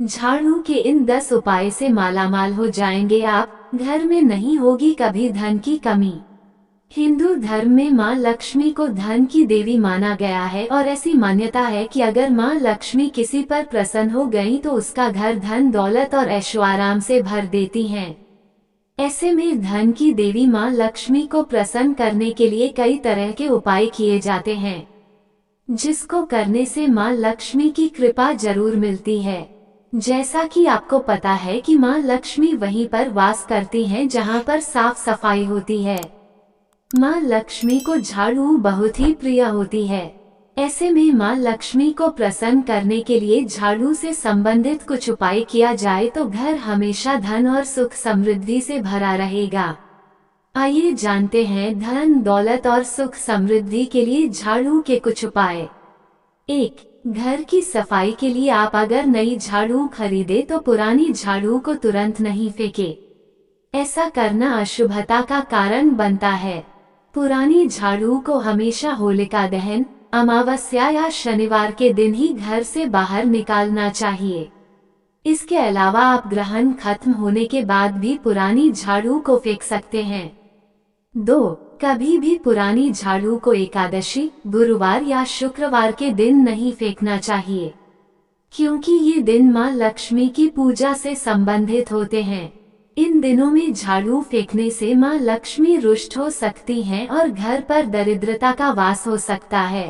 झाड़ू के इन 10 उपाय से मालामाल हो जाएंगे आप। घर में नहीं होगी कभी धन की कमी। हिंदू धर्म में माँ लक्ष्मी को धन की देवी माना गया है और ऐसी मान्यता है कि अगर माँ लक्ष्मी किसी पर प्रसन्न हो गई तो उसका घर धन दौलत और ऐशो आराम से भर देती हैं। ऐसे में धन की देवी माँ लक्ष्मी को प्रसन्न करने के लिए कई तरह के उपाय किए जाते हैं, जिसको करने से माँ लक्ष्मी की कृपा जरूर मिलती है। जैसा कि आपको पता है कि माँ लक्ष्मी वहीं पर वास करती हैं जहाँ पर साफ सफाई होती है। माँ लक्ष्मी को झाड़ू बहुत ही प्रिय होती है। ऐसे में माँ लक्ष्मी को प्रसन्न करने के लिए झाड़ू से संबंधित कुछ उपाय किया जाए तो घर हमेशा धन और सुख समृद्धि से भरा रहेगा। आइए जानते हैं धन दौलत और सुख समृद्धि के लिए झाड़ू के कुछ उपाय। 1. घर की सफाई के लिए आप अगर नई झाड़ू खरीदे तो पुरानी झाड़ू को तुरंत नहीं फेंके। ऐसा करना अशुभता का कारण बनता है। पुरानी झाड़ू को हमेशा होलिका दहन, अमावस्या या शनिवार के दिन ही घर से बाहर निकालना चाहिए। इसके अलावा आप ग्रहण खत्म होने के बाद भी पुरानी झाड़ू को फेंक सकते हैं। 2. कभी भी पुरानी झाड़ू को एकादशी, गुरुवार या शुक्रवार के दिन नहीं फेंकना चाहिए, क्योंकि ये दिन माँ लक्ष्मी की पूजा से संबंधित होते हैं। इन दिनों में झाड़ू फेंकने से माँ लक्ष्मी रुष्ट हो सकती हैं और घर पर दरिद्रता का वास हो सकता है।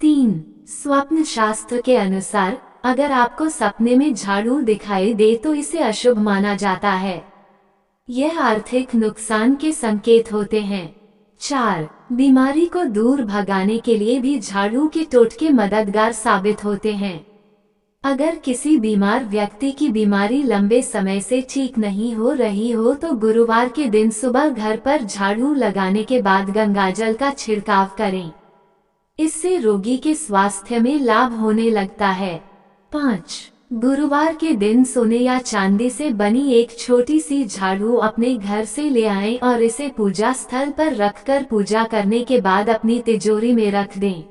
3. स्वप्न शास्त्र के अनुसार अगर आपको सपने में झाड़ू दिखाई दे तो इसे अशुभ माना जाता है। यह आर्थिक नुकसान के संकेत होते हैं। 4. बीमारी को दूर भगाने के लिए भी झाड़ू के टोटके मददगार साबित होते हैं। अगर किसी बीमार व्यक्ति की बीमारी लंबे समय से ठीक नहीं हो रही हो तो गुरुवार के दिन सुबह घर पर झाड़ू लगाने के बाद गंगाजल का छिड़काव करें। इससे रोगी के स्वास्थ्य में लाभ होने लगता है। 5. गुरुवार के दिन सोने या चांदी से बनी एक छोटी सी झाड़ू अपने घर से ले आएं और इसे पूजा स्थल पर रखकर पूजा करने के बाद अपनी तिजोरी में रख दें।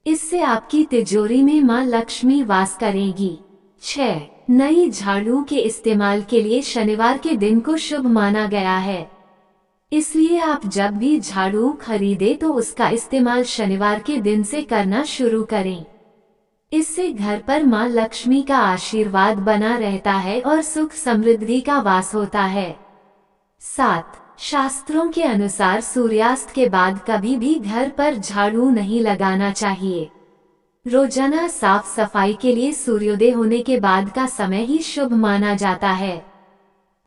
इससे आपकी तिजोरी में माँ लक्ष्मी वास करेगी। 6. नई झाड़ू के इस्तेमाल के लिए शनिवार के दिन को शुभ माना गया है, इसलिए आप जब भी झाड़ू खरीदे तो उसका इस्तेमाल शनिवार के दिन से करना शुरू करें। इससे घर पर माँ लक्ष्मी का आशीर्वाद बना रहता है और सुख समृद्धि का वास होता है। 7. शास्त्रों के अनुसार सूर्यास्त के बाद कभी भी घर पर झाड़ू नहीं लगाना चाहिए। रोजाना साफ सफाई के लिए सूर्योदय होने के बाद का समय ही शुभ माना जाता है।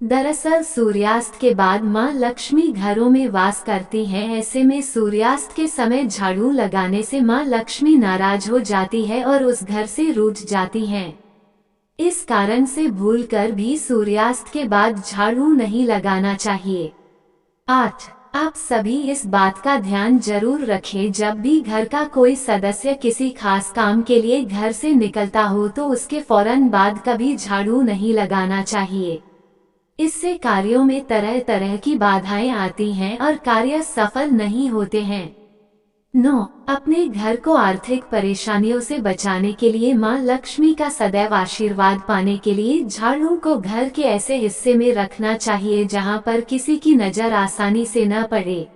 दरअसल सूर्यास्त के बाद माँ लक्ष्मी घरों में वास करती हैं। ऐसे में सूर्यास्त के समय झाड़ू लगाने से माँ लक्ष्मी नाराज हो जाती है और उस घर से रूठ जाती हैं। इस कारण से भूलकर भी सूर्यास्त के बाद झाड़ू नहीं लगाना चाहिए। 8. आप सभी इस बात का ध्यान जरूर रखें, जब भी घर का कोई सदस्य किसी खास काम के लिए घर से निकलता हो तो उसके फौरन बाद कभी झाड़ू नहीं लगाना चाहिए। इससे कार्यों में तरह तरह की बाधाएं आती हैं और कार्य सफल नहीं होते हैं। 9. अपने घर को आर्थिक परेशानियों से बचाने के लिए माँ लक्ष्मी का सदैव आशीर्वाद पाने के लिए झाड़ू को घर के ऐसे हिस्से में रखना चाहिए जहाँ पर किसी की नजर आसानी से न पड़े।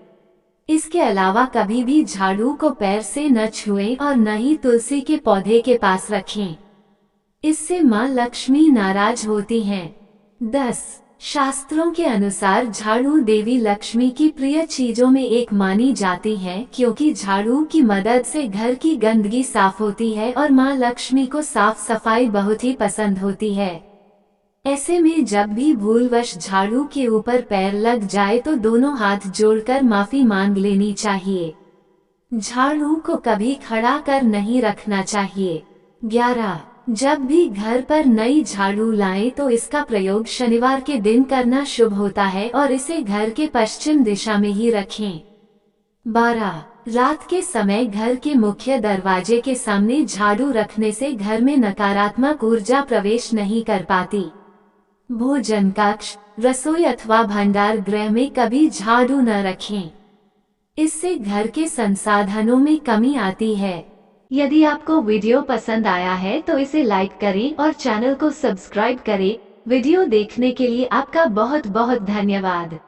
इसके अलावा कभी भी झाड़ू को पैर से न छुएं और न ही तुलसी के पौधे के पास रखें, इससे माँ लक्ष्मी नाराज होती हैं। 10. शास्त्रों के अनुसार झाड़ू देवी लक्ष्मी की प्रिय चीजों में एक मानी जाती है, क्योंकि झाड़ू की मदद से घर की गंदगी साफ होती है और माँ लक्ष्मी को साफ सफाई बहुत ही पसंद होती है। ऐसे में जब भी भूलवश झाड़ू के ऊपर पैर लग जाए तो दोनों हाथ जोड़कर माफी मांग लेनी चाहिए। झाड़ू को कभी खड़ा कर नहीं रखना चाहिए। 11. जब भी घर पर नई झाड़ू लाएं तो इसका प्रयोग शनिवार के दिन करना शुभ होता है और इसे घर के पश्चिम दिशा में ही रखें। 12. रात के समय घर के मुख्य दरवाजे के सामने झाड़ू रखने से घर में नकारात्मक ऊर्जा प्रवेश नहीं कर पाती। भोजन कक्ष, रसोई अथवा भंडार गृह में कभी झाड़ू न रखें, इससे घर के संसाधनों में कमी आती है। यदि आपको वीडियो पसंद आया है तो इसे लाइक करें और चैनल को सब्सक्राइब करें। वीडियो देखने के लिए आपका बहुत बहुत धन्यवाद।